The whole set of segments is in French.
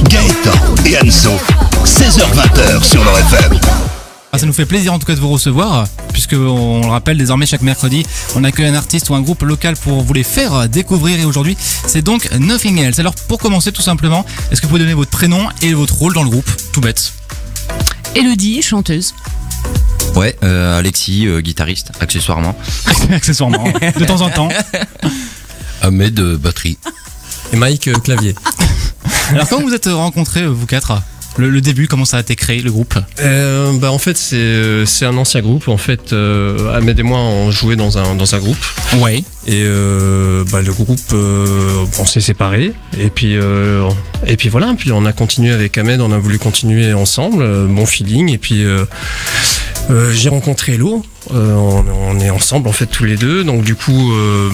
Gaëtan et Anso, 16h-20h sur leur FM. Ça nous fait plaisir en tout cas de vous recevoir, puisque on le rappelle désormais chaque mercredi on accueille un artiste ou un groupe local pour vous les faire découvrir, et aujourd'hui c'est donc Nothing Else. Alors pour commencer tout simplement, est-ce que vous pouvez donner votre prénom et votre rôle dans le groupe, tout bête? Elodie, chanteuse. Ouais, Alexis, guitariste, accessoirement. Accessoirement, de temps en temps. Ahmed, batterie. Et Mike, clavier. Alors comment vous êtes rencontrés vous quatre? Le début, comment ça a été créé, le groupe? En fait c'est un ancien groupe. En fait Ahmed et moi on jouait dans un groupe. Ouais. Et le groupe on s'est séparés. Et puis voilà. Puis on a continué avec Ahmed. On a voulu continuer ensemble. Bon feeling. Et puis j'ai rencontré Hello. On est ensemble en fait tous les deux. Donc du coup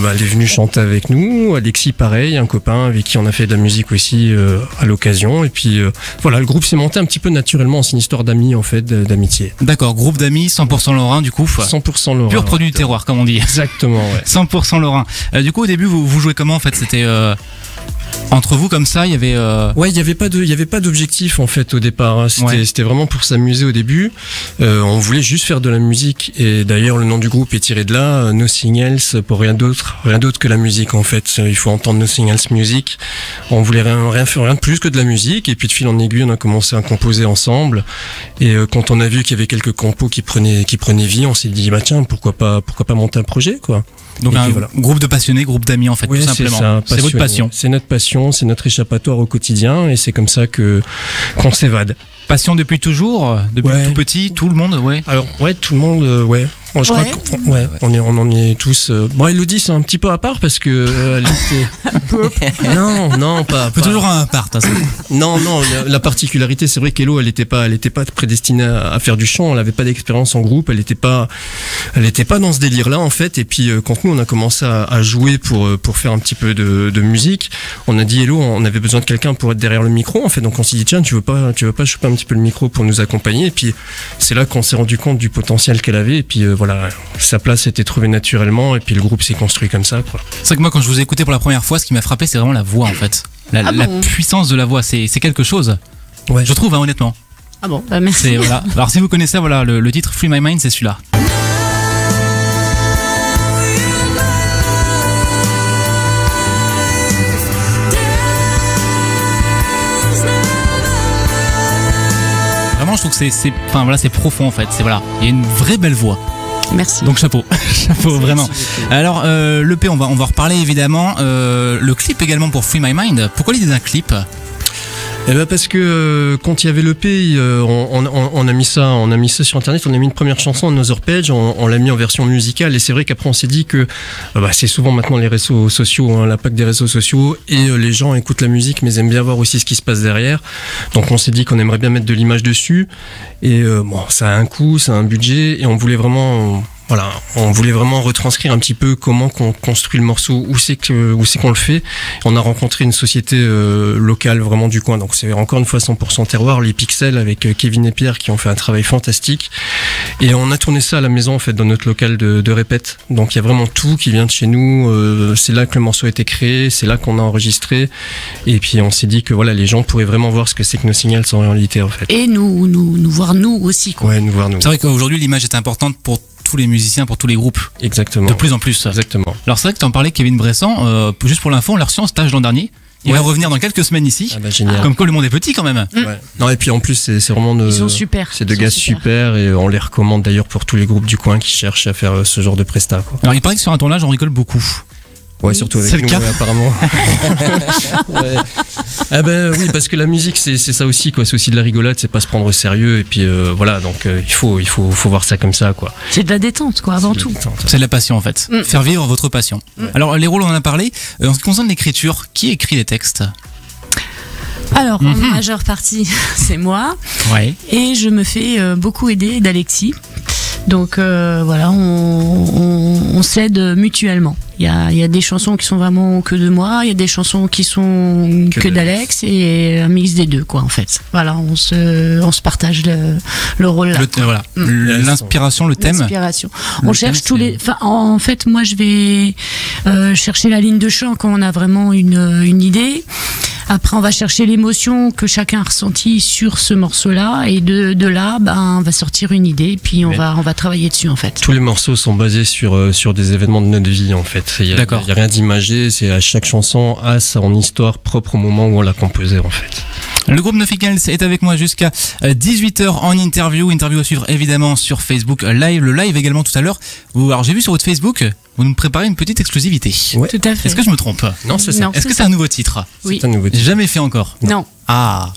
elle est venue chanter avec nous. Alexis pareil, un copain avec qui on a fait de la musique aussi à l'occasion. Et puis voilà, le groupe s'est monté un petit peu naturellement. C'est une histoire d'amis en fait, d'amitié. D'accord, groupe d'amis 100% lorrain du coup. 100% lorrain. Pur produit du terroir comme on dit. Exactement, ouais. 100% lorrain. Du coup au début vous jouez comment en fait? C'était entre vous comme ça, il y avait Ouais, il y avait pas d'objectif en fait au départ, hein. C'était vraiment pour s'amuser au début. On voulait juste faire de la musique, et d'ailleurs le nom du groupe est tiré de là, Nothing Else, pour rien d'autre que la musique en fait. Il faut entendre Nothing Else Music. On voulait rien de plus que de la musique, et puis de fil en aiguille on a commencé à composer ensemble, et quand on a vu qu'il y avait quelques compos qui prenaient vie, on s'est dit bah tiens, pourquoi pas monter un projet quoi. Donc voilà. Groupe de passionnés, groupe d'amis en fait, oui, tout simplement. C'est votre passion. C'est notre passion, c'est notre échappatoire au quotidien, et c'est comme ça qu'on s'évade. Passion depuis toujours, depuis tout petit, tout le monde, ouais. Alors ouais, tout le monde, ouais. Je crois qu'on on en est tous. Bon, Elodie c'est un petit peu à part parce que elle était. non, pas. On peut toujours un part. Hein, non, la particularité, c'est vrai qu'Elo, elle était pas prédestinée à faire du chant. Elle avait pas d'expérience en groupe. Elle était pas dans ce délire-là en fait. Et puis quand nous on a commencé à jouer pour faire un petit peu de musique, on a dit Hello, on avait besoin de quelqu'un pour être derrière le micro en fait. Donc on s'est dit tiens, tu veux pas choper un petit peu le micro pour nous accompagner. Et puis c'est là qu'on s'est rendu compte du potentiel qu'elle avait. Et puis voilà, sa place était trouvée naturellement, et puis le groupe s'est construit comme ça quoi. C'est vrai que moi quand je vous ai écouté pour la première fois, ce qui m'a frappé c'est vraiment la voix en fait. La puissance de la voix, c'est quelque chose. Ouais. Je trouve honnêtement. Ah bon, bah merci. Voilà. Alors si vous connaissez le titre Free My Mind, c'est celui-là. Vraiment je trouve que c'est profond en fait. Il y a une vraie belle voix. Merci. Donc chapeau, vraiment. Alors l'EP on va en reparler évidemment. Le clip également pour Free My Mind. Pourquoi l'idée d'un clip? Eh ben parce que quand il y avait l'EP, on a mis ça sur internet. On a mis une première chanson, Another Page, on l'a mis en version musicale, et c'est vrai qu'après on s'est dit que c'est souvent maintenant les réseaux sociaux, hein, l'impact des réseaux sociaux, et les gens écoutent la musique mais aiment bien voir aussi ce qui se passe derrière. Donc on s'est dit qu'on aimerait bien mettre de l'image dessus, et ça a un coût, ça a un budget, et on voulait vraiment retranscrire un petit peu comment qu'on construit le morceau, où c'est qu'on le fait. On a rencontré une société locale vraiment du coin, donc c'est encore une fois 100% terroir, les Pixels, avec Kevin et Pierre qui ont fait un travail fantastique, et on a tourné ça à la maison en fait, dans notre local de répète. Donc il y a vraiment tout qui vient de chez nous, c'est là que le morceau a été créé, c'est là qu'on a enregistré, et puis on s'est dit que voilà, les gens pourraient vraiment voir ce que c'est que Nothing Else en réalité en fait. Et nous voir nous aussi quoi. Ouais, nous voir nous. C'est vrai qu'aujourd'hui l'image est importante pour tous les musiciens, pour tous les groupes. Exactement. De plus en plus. Exactement. Alors c'est vrai que tu en parlais, Kevin Bressan, juste pour l'info, on l'a reçu en stage l'an dernier. Il va revenir dans quelques semaines ici. Ah bah, génial. Comme quoi le monde est petit quand même. Ouais. Non, et puis en plus c'est vraiment Ils sont super. C'est deux gars super, et on les recommande d'ailleurs pour tous les groupes du coin qui cherchent à faire ce genre de prestat quoi. Alors il paraît que sur un tournage on rigole beaucoup. Ouais, surtout avec nous, ouais, apparemment. Ouais. Ah ben oui, parce que la musique c'est ça aussi quoi, c'est aussi de la rigolade, c'est pas se prendre au sérieux, et puis voilà, donc il faut voir ça comme ça quoi. C'est de la détente quoi, avant tout. C'est de la passion en fait. Faire vivre votre passion. Alors les rôles on en a parlé. En ce qui concerne l'écriture, qui écrit les textes? Alors en majeure partie c'est moi. Ouais. Et je me fais beaucoup aider d'Alexis. Donc voilà, on s'aide mutuellement. Il y a des chansons qui sont vraiment que de moi, il y a des chansons qui sont que d'Alex, et un mix des deux quoi en fait. Voilà, on se partage le rôle là. Voilà. L'inspiration, le thème. L'inspiration. On cherche tous les. Enfin, en fait, moi je vais chercher la ligne de chant quand on a vraiment une idée. Après, on va chercher l'émotion que chacun a ressentie sur ce morceau-là, et de là, on va sortir une idée, puis on va travailler dessus en fait. Tous les morceaux sont basés sur des événements de notre vie en fait. D'accord. Il y a rien d'imagé, c'est à chaque chanson a son histoire propre au moment où on l'a composée en fait. Le groupe Nothing Else est avec moi jusqu'à 18h en interview à suivre évidemment sur Facebook Live, le live également tout à l'heure. Alors j'ai vu sur votre Facebook, vous nous préparez une petite exclusivité. Ouais. Tout à fait. Est-ce que je me trompe? Non, c'est ça. Non. Est-ce que c'est un nouveau titre? Oui. C'est un nouveau titre. Jamais fait encore. Non. Ah.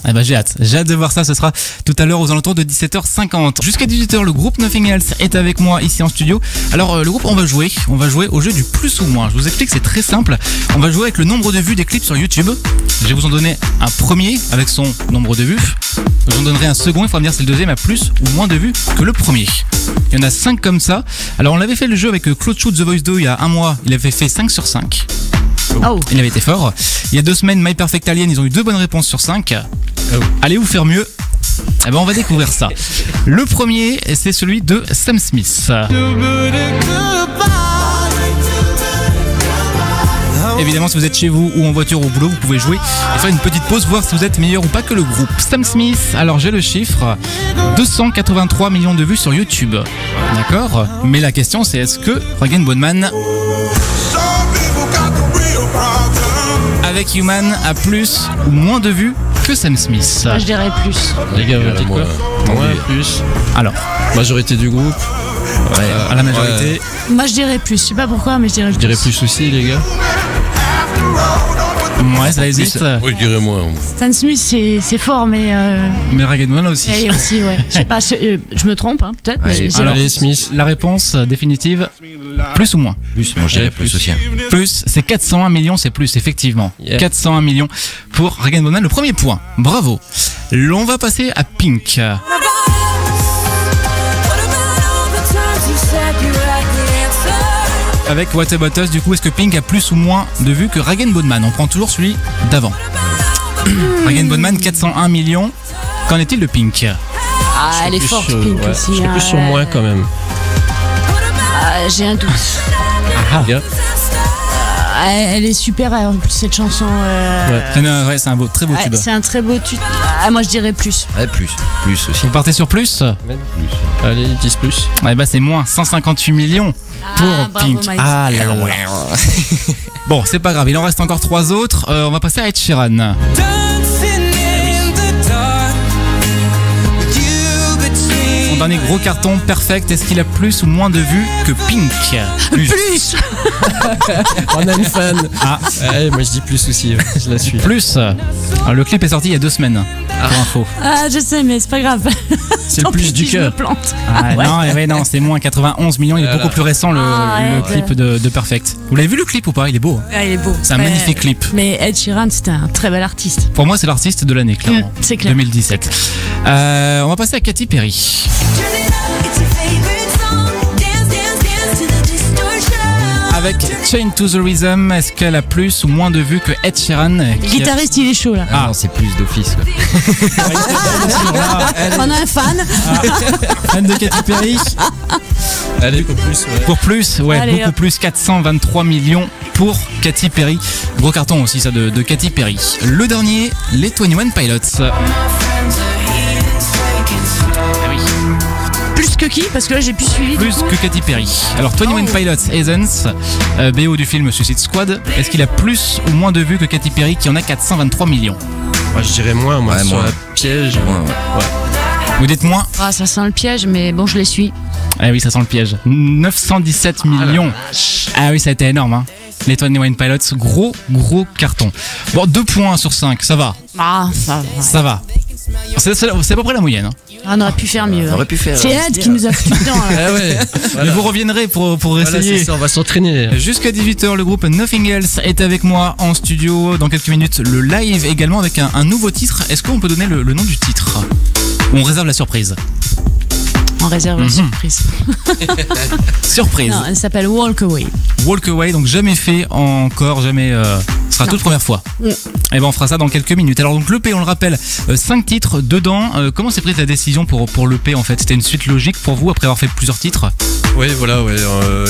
Eh ben j'ai hâte de voir ça, ce sera tout à l'heure aux alentours de 17h50. Jusqu'à 18h, le groupe Nothing Else est avec moi ici en studio. Alors le groupe, on va jouer au jeu du plus ou moins. Je vous explique, c'est très simple. On va jouer avec le nombre de vues des clips sur YouTube. Je vais vous en donner un premier avec son nombre de vues. Je vous en donnerai un second, il faudra me dire si le deuxième a plus ou moins de vues que le premier. Il y en a 5 comme ça. Alors on l'avait fait le jeu avec Claude Chou de The Voice 2 il y a un mois, il avait fait 5 sur 5. Oh. Il avait été fort. Il y a 2 semaines, My Perfect Alien, ils ont eu 2 bonnes réponses sur 5. Allez vous faire mieux. Eh ben on va découvrir ça. Le premier, c'est celui de Sam Smith. Évidemment, si vous êtes chez vous ou en voiture ou au boulot, vous pouvez jouer et faire une petite pause, voir si vous êtes meilleur ou pas que le groupe. Sam Smith, alors j'ai le chiffre, 283 millions de vues sur YouTube. D'accord? Mais la question c'est, est-ce que Rag & Bone Man avec Human a plus ou moins de vues que Sam Smith? Moi, je dirais plus. Les gars, vous dites quoi? Moins, plus. Alors, Majorité du groupe. à la majorité. Moi, je dirais plus. Je sais pas pourquoi, mais je dirais plus. Je dirais plus aussi, les gars. Ouais, ça hésite. Moi, je dirais moins. Stan Smith, c'est fort, mais Mais Rag & Bone aussi. et aussi, ouais. Je sais pas, je me trompe, hein, peut-être. mais je Alors, dirais- Smith. la réponse définitive, plus ou moins? Plus, moi je dirais plus aussi. Plus, c'est 401 millions, c'est plus, effectivement. Yeah. 401 millions pour Rag & Bone Man, le premier point. Bravo. On va passer à Pink. Avec What About Us, du coup, est-ce que Pink a plus ou moins de vues que Rag & Bone Man? On prend toujours celui d'avant. Rag & Bone Man, 401 millions. Qu'en est-il de Pink? Ah, elle est forte, Pink aussi. Je serais plus sur moins quand même. J'ai un doute. Les gars. Elle est super, en plus, cette chanson. Ouais, c'est un très beau tube. C'est un très beau tube. Ah, moi, je dirais plus. Ouais, plus aussi. Vous partez sur plus? Allez, 10 plus. Eh ben, c'est moins 158 millions pour bravo, Pink. Mike. Ah là là. Bon, c'est pas grave, il en reste encore 3 autres. On va passer à Ed Sheeran. Son dernier gros carton, Perfect, est-ce qu'il a plus ou moins de vues que Pink? Plus. On a une fan. Ah. Ouais, moi je dis plus aussi, je la suis. Plus. Alors, le clip est sorti il y a 2 semaines, pour info. Ah, je sais, mais c'est pas grave. C'est le Tant plus pis du si je me cœur. plante. Ah, non, c'est moins 91 millions, il est beaucoup plus récent le ouais, clip de Perfect. Vous l'avez vu le clip ou pas? Il est beau. Hein. Ah, il est beau. C'est un magnifique clip. Mais Ed Sheeran, c'était un très bel artiste. Pour moi, c'est l'artiste de l'année, clairement. C'est clair. 2017. On va passer à Katy Perry. Avec Chain to the Rhythm, est-ce qu'elle a plus ou moins de vues que Ed Sheeran? Le guitariste, il est chaud là. Ah non, c'est plus d'office. On a un fan. Fan de Katy Perry? Allez, pour plus, ouais. Pour plus, ouais, Allez, beaucoup hop. plus, 423 millions pour Katy Perry. Gros carton aussi ça de Katy Perry. Le dernier, les 21 Pilots. Plus que qui? Parce que là, j'ai plus suivi. Plus que Katy Perry. Alors 21 Pilots, Essence, BO du film Suicide Squad, est-ce qu'il a plus ou moins de vues que Katy Perry qui en a 423 millions? Moi je dirais moins, moi, Ouais, sur moins. la piège. Ouais. Vous dites moins? Ah, ça sent le piège, mais bon, je les suis. Ah oui, ça sent le piège. 917 millions. Ah oui, ça a été énorme, hein. Les 21 Pilots, gros carton. Bon, 2 points sur 5, ça va. Ah, ça va. Ça va. C'est à peu près la moyenne. Hein. Ah, on aurait pu faire mieux. On aurait pu faire. C'est Ed qui nous a foutu dedans. Là. Ah ouais. Mais vous reviendrez pour Voilà, essayer. c'est ça, on va s'entraîner. Jusqu'à 18h, le groupe Nothing Else est avec moi en studio. Dans quelques minutes, le live également avec un nouveau titre. Est-ce qu'on peut donner le nom du titre? Ou on réserve la surprise? en réserve surprise. Surprise. Non, elle s'appelle Walk Away. Walk Away, donc jamais fait encore, jamais. Ce sera toute première fois. Et ben on fera ça dans quelques minutes. Alors donc l'EP, on le rappelle, 5 titres dedans. Comment s'est prise la décision pour l'EP en fait? C'était une suite logique pour vous après avoir fait plusieurs titres? Oui, voilà, ouais.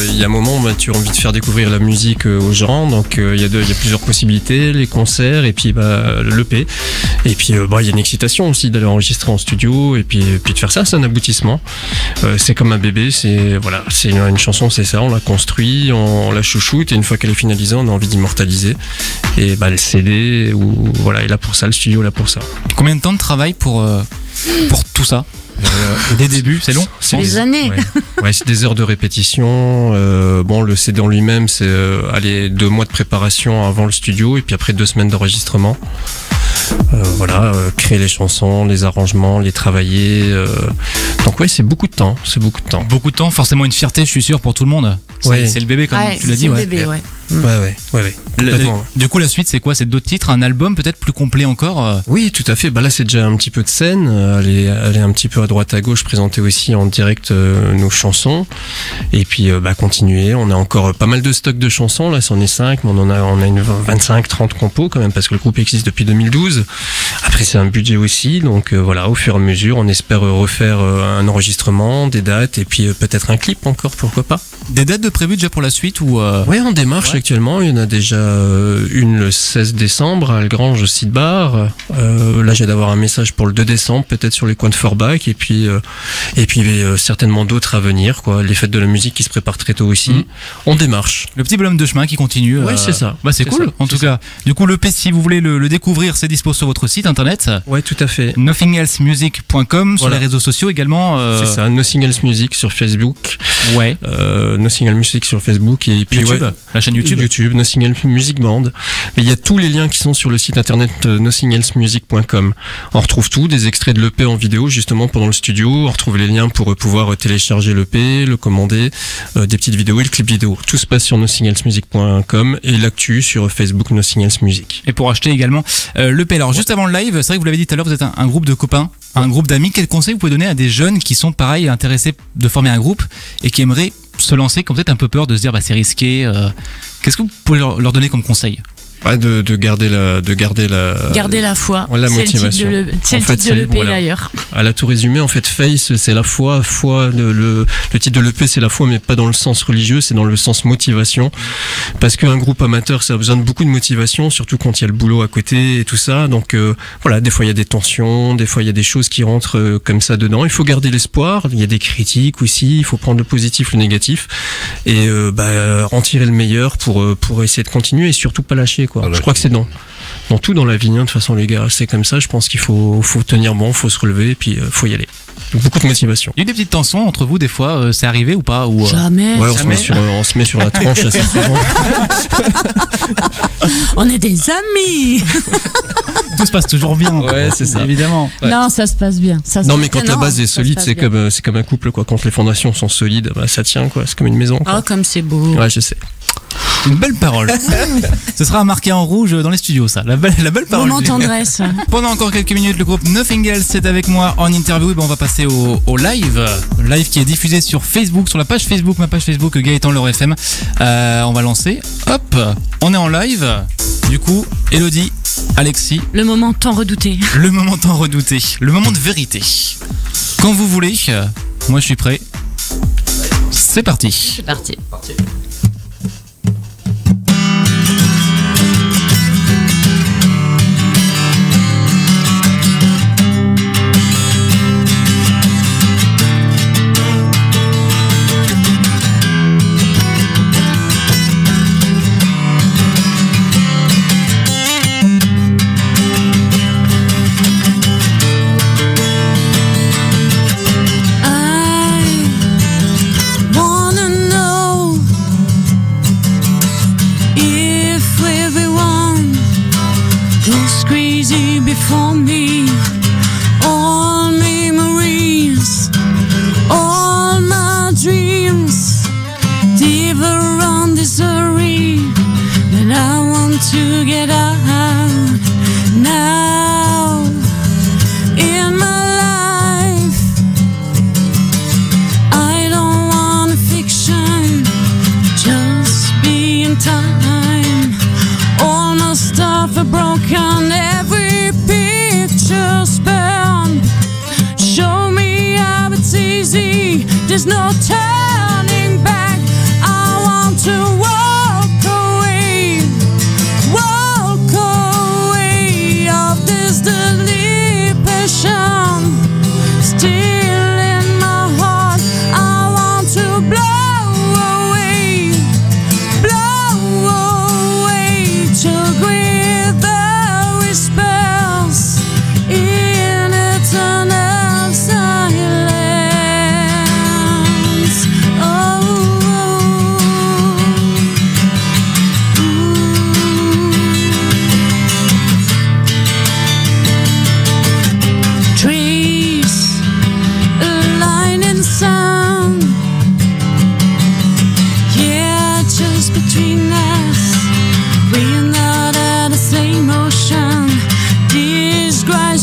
Il y a un moment, tu as envie de faire découvrir la musique aux gens, donc il y a plusieurs possibilités, les concerts et puis l'EP. Et puis il y a une excitation aussi d'aller enregistrer en studio et puis de faire ça, c'est un aboutissement. C'est comme un bébé, c'est une chanson, c'est ça, on la construit, on la chouchoute et une fois qu'elle est finalisée, on a envie d'immortaliser. Et le CD est là pour ça, le studio est là pour ça. Combien de temps de travail pour tout ça? Des débuts, c'est long? C'est des années. Ouais, c'est des heures de répétition. Le CD en lui-même, c'est 2 mois de préparation avant le studio et puis après 2 semaines d'enregistrement. Créer les chansons, les arrangements, les travailler. Donc c'est beaucoup de temps. Beaucoup de temps, forcément une fierté, je suis sûr, pour tout le monde. C'est le bébé, comme tu l'as dit. C'est le bébé, ouais. Du coup, la suite, c'est quoi? C'est d'autres titres, un album peut-être plus complet encore? Oui, tout à fait. Là, c'est déjà un petit peu de scène. Aller un petit peu à droite à gauche, présenter aussi en direct nos chansons. Et puis, continuer. On a encore pas mal de stocks de chansons. Là, c'en est 5, mais on a une 25-30 compos quand même, parce que le groupe existe depuis 2012. Après, c'est un budget aussi. Donc, au fur et à mesure, on espère refaire un enregistrement, des dates, et puis peut-être un clip encore, pourquoi pas. Des dates de prévues déjà pour la suite ou Oui, on démarche actuellement. Il y en a déjà une le 16 décembre à Algrange au Site Bar. Là, j'ai d'avoir un message pour le 2 décembre, peut-être sur les coins de Forbach, et puis certainement d'autres à venir, quoi. Les fêtes de la musique qui se préparent très tôt aussi. On démarche. Le petit bonhomme de chemin qui continue. Oui, c'est ça. C'est cool. En tout cas, du coup, l'EP, si vous voulez le découvrir, c'est dispo sur votre site internet. Ouais, tout à fait. nothingelsemusic.com, sur les réseaux sociaux également. C'est ça. Nothing Else Music sur Facebook. Ouais. Nothing Else Music sur Facebook et puis YouTube, la chaîne YouTube. Nothing Else Music Band. Mais il y a tous les liens qui sont sur le site internet nothingelsemusic.com. On retrouve tout, des extraits de l'EP en vidéo justement pendant le studio. On retrouve les liens pour pouvoir télécharger l'EP, le commander, des petites vidéos et le clip vidéo. Tout se passe sur nothingelsemusic.com et l'actu sur Facebook Nothing Else Music. Et pour acheter également l'EP. Alors juste avant le live, c'est vrai que vous l'avez dit tout à l'heure, vous êtes un groupe de copains, un groupe d'amis. Quel conseil vous pouvez donner à des jeunes qui sont pareil intéressés de former un groupe et qui aimeraient se lancer, qui ont peut-être un peu peur de se dire c'est risqué? Qu'est-ce que vous pouvez leur donner comme conseil? De garder la foi. La motivation. C'est le titre de l'EP d'ailleurs. À la tout résumé, en fait, Face, c'est la foi. Le titre de l'EP, c'est la foi, mais pas dans le sens religieux, c'est dans le sens motivation. Parce qu'un groupe amateur, ça a besoin de beaucoup de motivation, surtout quand il y a le boulot à côté et tout ça. Donc, des fois, il y a des tensions, des fois, il y a des choses qui rentrent comme ça dedans. Il faut garder l'espoir. Il y a des critiques aussi. Il faut prendre le positif, le négatif. Et, en tirer le meilleur pour essayer de continuer et surtout pas lâcher, quoi. Je crois que c'est dans tout dans la vie, de toute façon, les gars, c'est comme ça. Je pense qu'il faut tenir bon, faut se relever et puis faut y aller. Beaucoup de motivation. Il y a eu des petites tensions entre vous des fois, c'est arrivé ou pas ou, Jamais. Ouais, on se met sur la tranche assez souvent. On est des amis. Tout se passe toujours bien. Ouais, c'est ça. Évidemment. Ouais. Non, ça se passe bien. Mais quand la base est solide, c'est comme un couple, quoi. Quand les fondations sont solides, ça tient, quoi. C'est comme une maison, quoi. Oh, comme c'est beau. Ouais, je sais. Une belle parole. Ce sera marqué en rouge dans les studios, ça. La belle parole. Moment tendresse. Pendant encore quelques minutes, le groupe Nothing Else est avec moi en interview. Et on va passer au live. Live qui est diffusé sur Facebook, sur la page Facebook, ma page Facebook Gaëtan Laure FM. On va lancer. Hop, on est en live. Du coup, Elodie, Alexis. Le moment tant redouté. Le moment tant redouté. Le moment de vérité. Quand vous voulez, moi je suis prêt. C'est parti. C'est parti. For me, all memories, all my dreams, deep around this hurry, that I want to get out now in my life.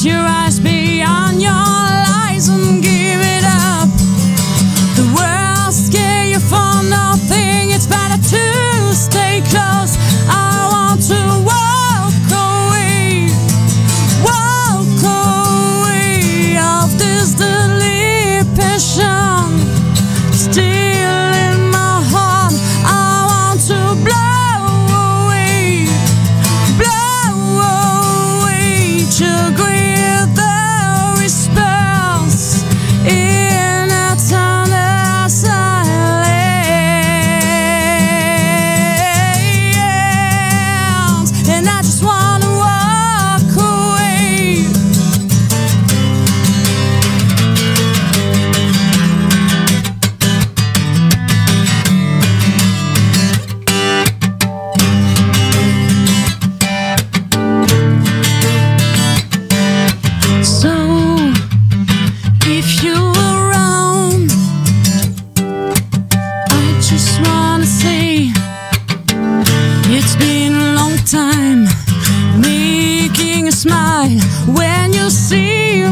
close your eyes beyond your lies and give it up. The world scare you for nothing. It's better to stay close. I want to walk away of this deadly passion. Still in my heart, I want to blow away to greet the whispers in a tunnel silence, and I just wanna walk away. So, if you're around, I just wanna say it's been a long time making a smile when you see